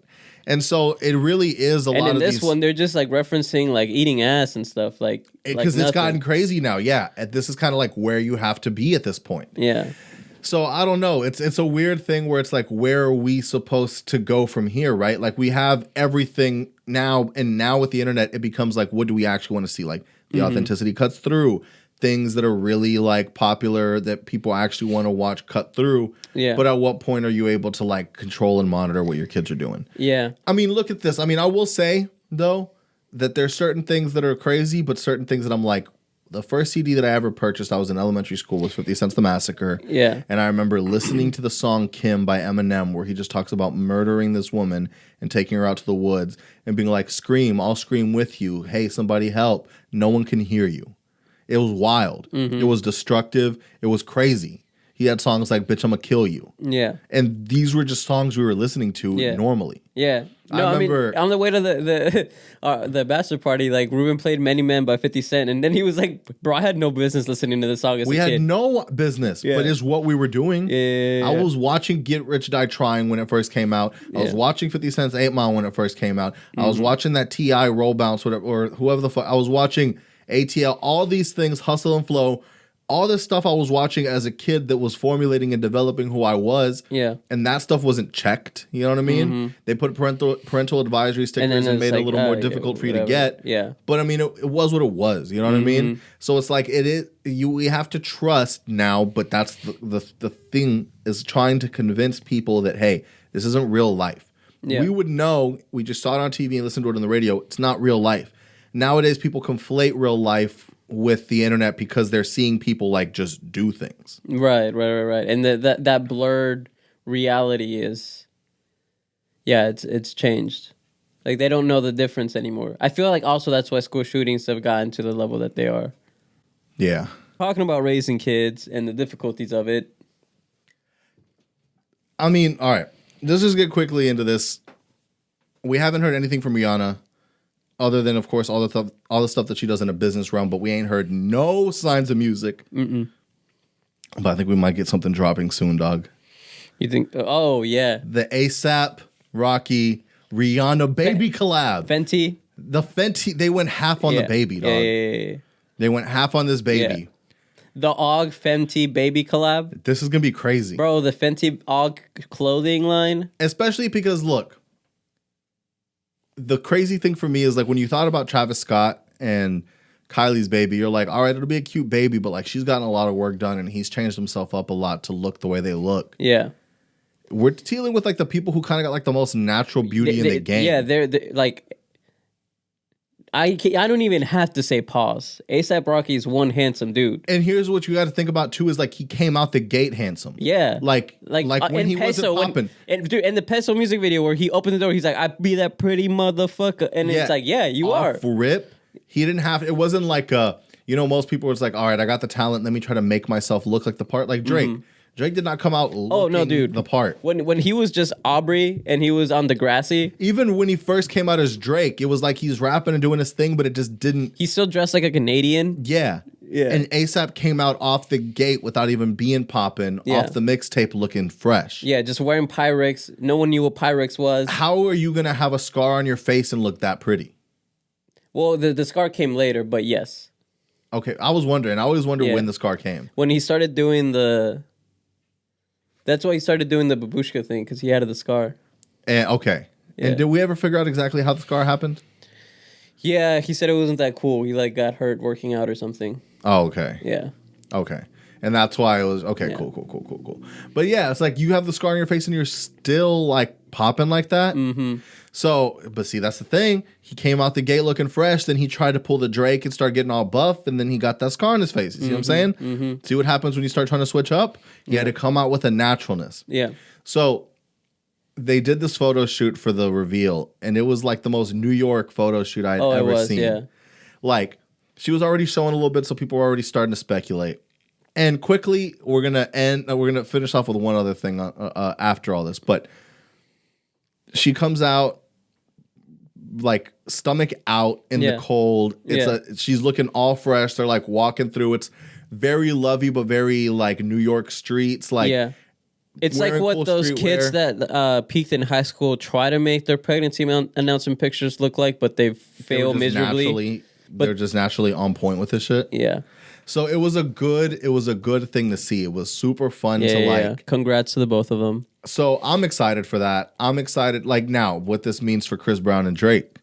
And so it really is a lot of these. And in this one, they're just like referencing like eating ass and stuff like because it's gotten crazy now. Yeah, this is kind of like where you have to be at this point. Yeah. So I don't know. It's a weird thing where it's like, where are we supposed to go from here, right? Like we have everything now, and now with the internet, it becomes like, what do we actually want to see? Like the authenticity cuts through. Things that are really like popular that people actually want to watch cut through. Yeah. But at what point are you able to like control and monitor what your kids are doing? Yeah. I mean, look at this. I mean, I will say though that there's certain things that are crazy, but certain things that I'm like, the first CD that I ever purchased, I was in elementary school, was 50 Cent's The Massacre. Yeah. And I remember listening to the song Kim by Eminem, where he just talks about murdering this woman and taking her out to the woods and being like, scream, I'll scream with you. Hey, somebody help. No one can hear you. It was wild. It was destructive. It was crazy. He had songs like "Bitch, I'ma Kill You." Yeah. And these were just songs we were listening to normally. Yeah. No, I remember on the way to the bachelor party, like Ruben played "Many Men" by 50 Cent, and then he was like, "Bro, I had no business listening to this song as a kid." We had no business, but it's what we were doing. Yeah. I was watching "Get Rich, Die Trying" when it first came out. I was watching 50 Cent's 8 Mile when it first came out. I was watching that T.I. Roll Bounce, whatever, or whoever the fuck. I was watching ATL, all these things, Hustle and Flow. All this stuff I was watching as a kid that was formulating and developing who I was. Yeah. And that stuff wasn't checked. You know what I mean? They put parental advisory stickers and made it a little more difficult for you to get. Yeah. But I mean, it was what it was. You know what I mean? So it's like we have to trust now, but that's the thing is trying to convince people that, hey, this isn't real life. Yeah. We would know, we just saw it on TV and listened to it on the radio. It's not real life. Nowadays, people conflate real life with the internet because they're seeing people like just do things. Right. And that blurred reality is, it's changed. Like they don't know the difference anymore. I feel like also that's why school shootings have gotten to the level that they are. Yeah. Talking about raising kids and the difficulties of it. I mean, all right. Let's just get quickly into this. We haven't heard anything from Rihanna, other than, of course, all the stuff that she does in a business realm. But we ain't heard no signs of music. Mm-mm. But I think we might get something dropping soon, dog. You think? Oh yeah, The ASAP Rocky Rihanna baby collab. Fenty. The Fenty. They went half on the baby, dog. Yeah. They went half on this baby. Yeah. The Og Fenty baby collab. This is gonna be crazy, Bro, the Fenty Og clothing line. especially because look. The crazy thing for me is like when you thought about Travis Scott and Kylie's baby, you're like, all right, it'll be a cute baby, but like she's gotten a lot of work done and he's changed himself up a lot to look the way they look. Yeah. We're dealing with like the people who kind of got like the most natural beauty in the game. Yeah, they're like, I don't even have to say pause. ASAP Rocky is one handsome dude. And here's what you got to think about too is like he came out the gate handsome. Yeah, like when he Peso, wasn't popping. And dude, in the Peso music video where he opened the door, he's like, "I be that pretty motherfucker," and it's like, yeah, you are. For rip, he didn't have. It wasn't like most people was like, all right, I got the talent. Let me try to make myself look like the part. Like Drake. Mm-hmm. Drake did not come out looking the part. When he was just Aubrey and he was on Degrassi. Even when he first came out as Drake, it was like he's rapping and doing his thing, but it just didn't. He's still dressed like a Canadian. Yeah. And ASAP came out off the gate without even being popping, off the mixtape looking fresh. Yeah, just wearing Pyrex. No one knew what Pyrex was. How are you going to have a scar on your face and look that pretty? Well, the scar came later, but yes. Okay, I was wondering. I always wondered when the scar came. When he started doing That's why he started doing the babushka thing, because he had the scar. And okay. Yeah. And did we ever figure out exactly how the scar happened? Yeah, he said it wasn't that cool. He like got hurt working out or something. Oh, okay. Yeah. Okay. And that's why it was okay, cool. But yeah, it's like you have the scar on your face and you're still like popping like that. Mm-hmm. So, but see, that's the thing. He came out the gate looking fresh. Then he tried to pull the Drake and start getting all buff. And then he got that scar on his face. You see what I'm saying? Mm-hmm. See what happens when you start trying to switch up? He had to come out with a naturalness. Yeah. So they did this photo shoot for the reveal. And it was like the most New York photo shoot I'd ever seen. Yeah. Like, she was already showing a little bit, so people were already starting to speculate. And quickly, we're gonna finish off with one other thing after all this. But she comes out like stomach out in the cold. She's looking all fresh. They're like walking through. It's very lovey, but very like New York streets. Like it's like what cool those kids that peaked in high school try to make their pregnancy announcement pictures look like, but they fail miserably. They're just naturally on point with this shit. Yeah. So it was a good thing to see. It was super fun to like. Yeah. Congrats to the both of them. So I'm excited for that. I'm excited like now what this means for Chris Brown and Drake.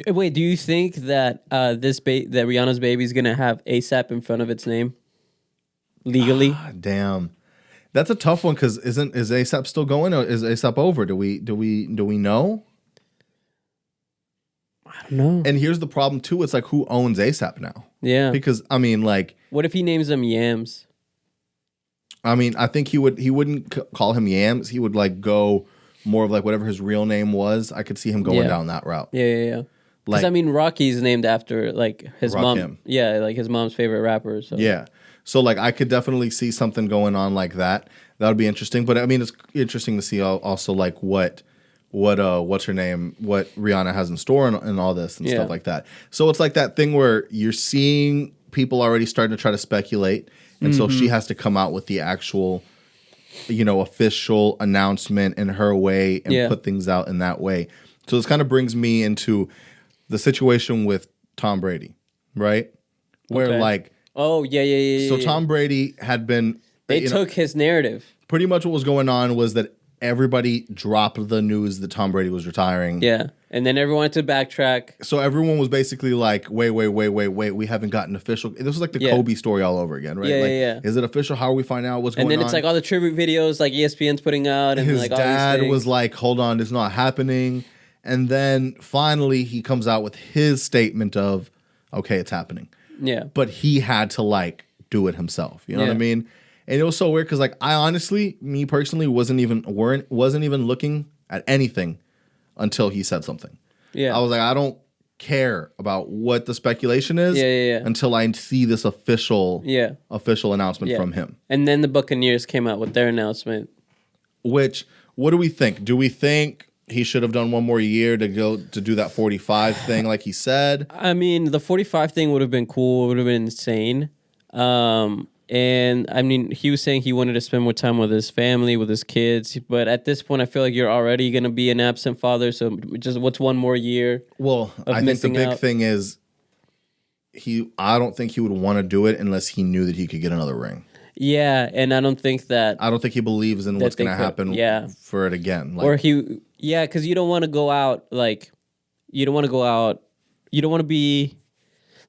Wait, do you think that that Rihanna's baby is gonna have ASAP in front of its name legally? Damn, that's a tough one because is ASAP still going or is ASAP over? Do we know? I don't know. And here's the problem too. It's like who owns ASAP now? Yeah. Because I mean, like, what if he names them Yams? I mean, I think he wouldn't call him Yams. He would like go more of like whatever his real name was. I could see him going down that route. Yeah. Because I mean, Rocky's named after like his mom. Him. Yeah, like his mom's favorite rapper. So. Yeah. So like I could definitely see something going on like that. That would be interesting. But I mean, it's interesting to see also like what what's her name, what Rihanna has in store and all this and stuff like that. So it's like that thing where you're seeing people already starting to try to speculate. And so she has to come out with the actual, official announcement in her way and put things out in that way. So this kind of brings me into the situation with Tom Brady, right? Where like... Oh, yeah. So Tom Brady had been... They took his narrative. Pretty much what was going on was that everybody dropped the news that Tom Brady was retiring. Yeah. And then everyone had to backtrack. So everyone was basically like, wait. We haven't gotten official. This was like the Kobe story all over again, right? Yeah. Is it official? How are we finding out what's going on? And then it's like all the tribute videos like ESPN's putting out. And his like all dad these was like, hold on, it's not happening. And then finally he comes out with his statement of, okay, it's happening. Yeah. But he had to like do it himself. You know what I mean? And it was so weird because like I honestly, me personally, wasn't even looking at anything until he said something. Yeah. I was like, I don't care about what the speculation is until I see this official announcement from him. And then the Buccaneers came out with their announcement. Which, what do we think? Do we think he should have done one more year to do that 45 thing like he said? I mean, the 45 thing would have been cool. It would have been insane. And I mean, he was saying he wanted to spend more time with his family, with his kids. But at this point, I feel like you're already going to be an absent father. So just what's one more year? Well, I think the big thing is I don't think he would want to do it unless he knew that he could get another ring. Yeah, and I don't think he believes in what's going to happen for it again. Like, because you don't want to go out, you don't want to be,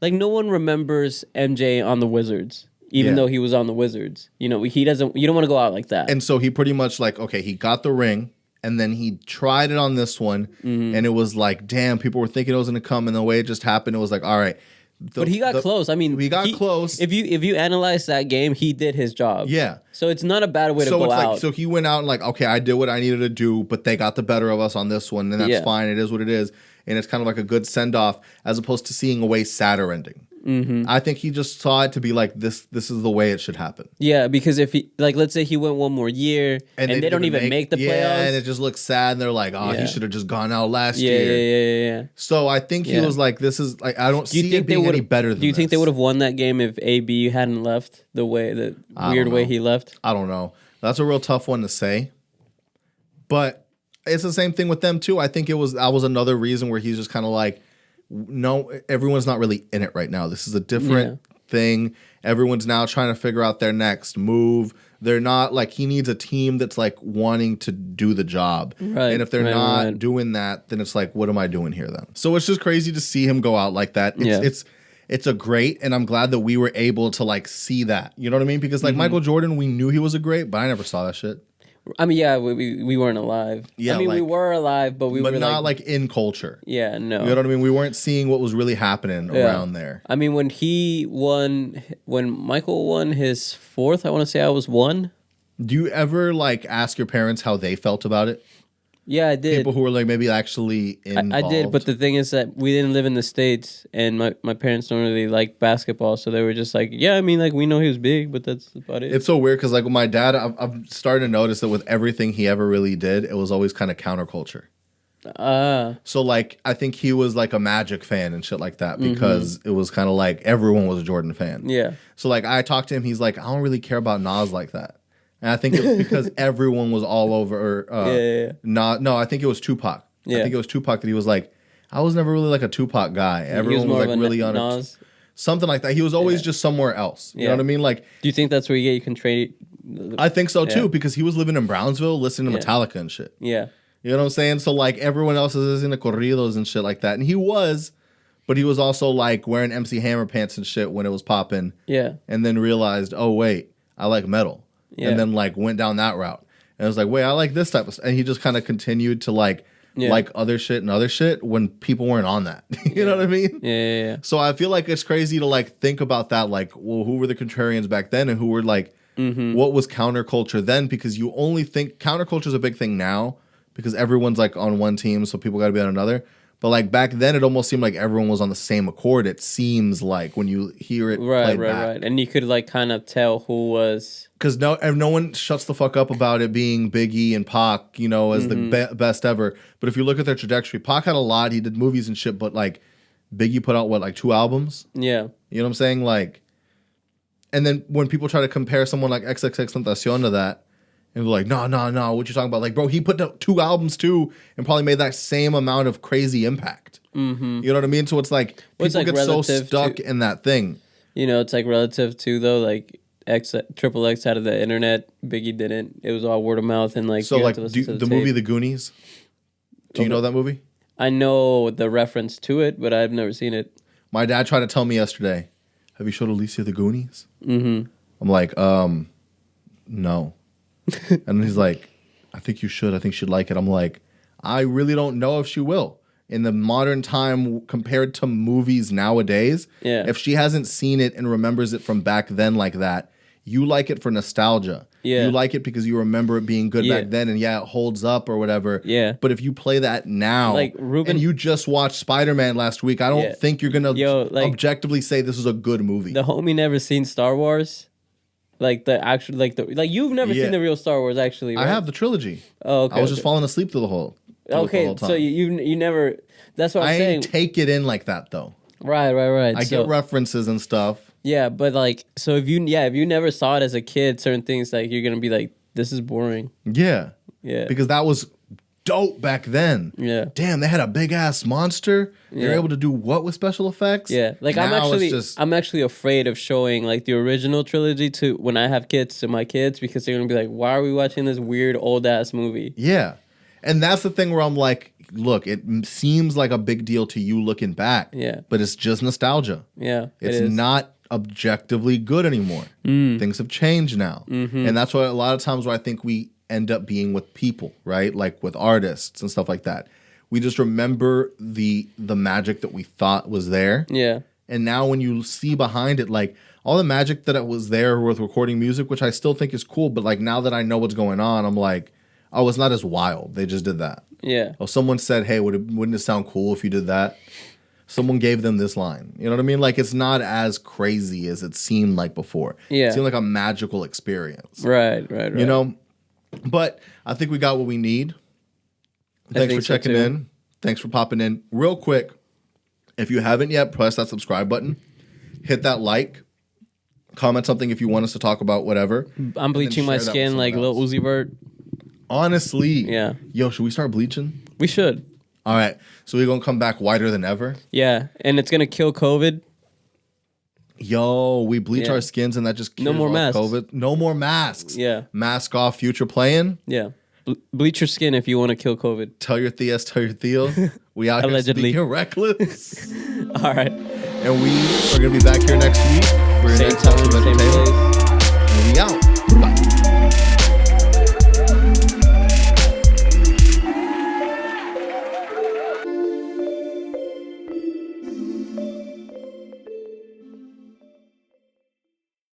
like, no one remembers MJ on the Wizards. Even though he was on the Wizards, you don't want to go out like that. And so he pretty much he got the ring and then he tried it on this one and it was like, damn, people were thinking it was going to come. And the way it just happened, it was like, all right. But he got close. I mean, he got close. If you analyze that game, he did his job. Yeah. So it's not a bad way to go out. So he went out and okay, I did what I needed to do, but they got the better of us on this one. And that's fine. It is what it is. And it's kind of like a good send off as opposed to seeing a way sadder ending. Mm-hmm. I think he just saw it to be like this is the way it should happen. Yeah, because if he let's say he went one more year and they don't even make the playoffs. Yeah, and it just looks sad and they're like, he should have just gone out last year. Yeah. So I think he was like, this is I don't see it being any better than this. Do you think they would have won that game if AB hadn't left the weird way he left? I don't know. That's a real tough one to say. But it's the same thing with them too. I think that was another reason where he's just kind of like, no, everyone's not really in it right now. This is a different thing. Everyone's now trying to figure out their next move. They're not he needs a team that's wanting to do the job. Right. And if they're not doing that, then it's what am I doing here then? So it's just crazy to see him go out like that. It's a great, and I'm glad that we were able to see that. You know what I mean? Because Michael Jordan, we knew he was a great, but I never saw that shit. I mean, we weren't alive. Yeah, I mean, we were alive, but we were not in culture. Yeah, no. You know what I mean? We weren't seeing what was really happening around there. I mean, when Michael won his fourth, I want to say I was one. Do you ever ask your parents how they felt about it? Yeah, I did. People who were maybe actually involved. I did, but the thing is that we didn't live in the States, and my parents don't really like basketball, so they were just yeah, I mean, we know he was big, but that's about it. It's so weird because with my dad, I'm starting to notice that with everything he ever really did, it was always kind of counterculture. So I think he was a Magic fan and shit like that because it was kind of everyone was a Jordan fan. Yeah. So I talked to him, he's I don't really care about Nas like that. And I think it's because everyone was all over. No, I think it was Tupac. Yeah. I think it was Tupac that he was I was never really a Tupac guy. Everyone was really on it. Something like that. He was always just somewhere else. You know what I mean? Do you think that's where you can trade? I think so too, because he was living in Brownsville listening to Metallica and shit. Yeah. You know what I'm saying? So everyone else is listening to corridos and shit like that. And he was, but he was also wearing MC Hammer pants and shit when it was popping. Yeah. And then realized, oh wait, I like metal. Yeah. And then went down that route. And I was wait, I like this type of stuff. And he just kind of continued to like other shit and other shit when people weren't on that. You know what I mean? Yeah. So I feel it's crazy to think about that. Well, who were the contrarians back then and who were what was counterculture then? Because you only think counterculture is a big thing now because everyone's on one team, so people got to be on another. But back then, it almost seemed everyone was on the same accord. It seems when you hear it played back. Right. And you could kind of tell who was, because no one shuts the fuck up about it being Biggie and Pac, as the best ever. But if you look at their trajectory, Pac had a lot. He did movies and shit, but Biggie put out 2 albums. Yeah, you know what I'm saying? And then when people try to compare someone like XXXTentacion to that. And they're no, what you talking about? Bro, he put out 2 albums too and probably made that same amount of crazy impact. Mm-hmm. You know what I mean? So it's people get so stuck in that thing. It's relative to, though, Triple X out of the internet, Biggie didn't. It was all word of mouth and So the movie The Goonies, do you know that movie? I know the reference to it, but I've never seen it. My dad tried to tell me yesterday, have you showed Alicia The Goonies? Mm-hmm. I'm no. And he's I think you should. I think she'd like it. I'm I really don't know if she will. In the modern time, compared to movies nowadays, if she hasn't seen it and remembers it from back then like that, You like it for nostalgia. Yeah. You like it because you remember it being good back then, and it holds up or whatever. Yeah. But if you play that now, like Ruben, and you just watched Spider-Man last week, I don't think you're gonna objectively say this is a good movie. The homie never seen Star Wars. Like the actual, you've never seen the real Star Wars, actually. Right? I have the trilogy. Oh, okay. I was just falling asleep through the whole. Okay, so you never. That's what I'm saying. I ain't take it in like that though. Right. I get references and stuff. Yeah, but so if you never saw it as a kid, certain things like you're gonna be like, this is boring. Yeah. Yeah. Because that was dope back then. Yeah. Damn, they had a big ass monster. They were able to do what with special effects? Yeah. Like now I'm actually afraid of showing like the original trilogy to when I have kids to my kids, because they're gonna be like, why are we watching this weird old ass movie? Yeah. And that's the thing where I'm like, look, it seems like a big deal to you looking back. Yeah. But it's just nostalgia. Yeah. It's not objectively good anymore. Things have changed now. And that's why a lot of times where I think we end up being with people, right? Like with artists and stuff like that. We just remember the magic that we thought was there. Yeah. And now when you see behind it, like all the magic that was there with recording music, which I still think is cool, but like now that I know what's going on, I'm like, oh, it's not as wild. They just did that. Yeah. Oh, someone said, hey, wouldn't it sound cool if you did that? Someone gave them this line. You know what I mean? Like, it's not as crazy as it seemed like before. Yeah. It seemed like a magical experience. Right. You know? But I think we got what we need. Thanks for checking in. Thanks for popping in. Real quick, if you haven't yet, press that subscribe button. Hit that like. Comment something if you want us to talk about whatever. I'm bleaching my skin like Lil Uzi Vert. Honestly. Yeah. Yo, should we start bleaching? We should. All right. So we're going to come back whiter than ever? Yeah. And it's going to kill COVID. Yo, we bleach our skins and that just kills COVID. No more masks. Yeah. Mask off, future playing. Yeah. Bleach your skin if you want to kill COVID. Tell your Theas, tell your Theo. We out Allegedly. here speaking reckless. All right. And we are going to be back here next week for your Same next episode of time, same Entertainment. place. And we out.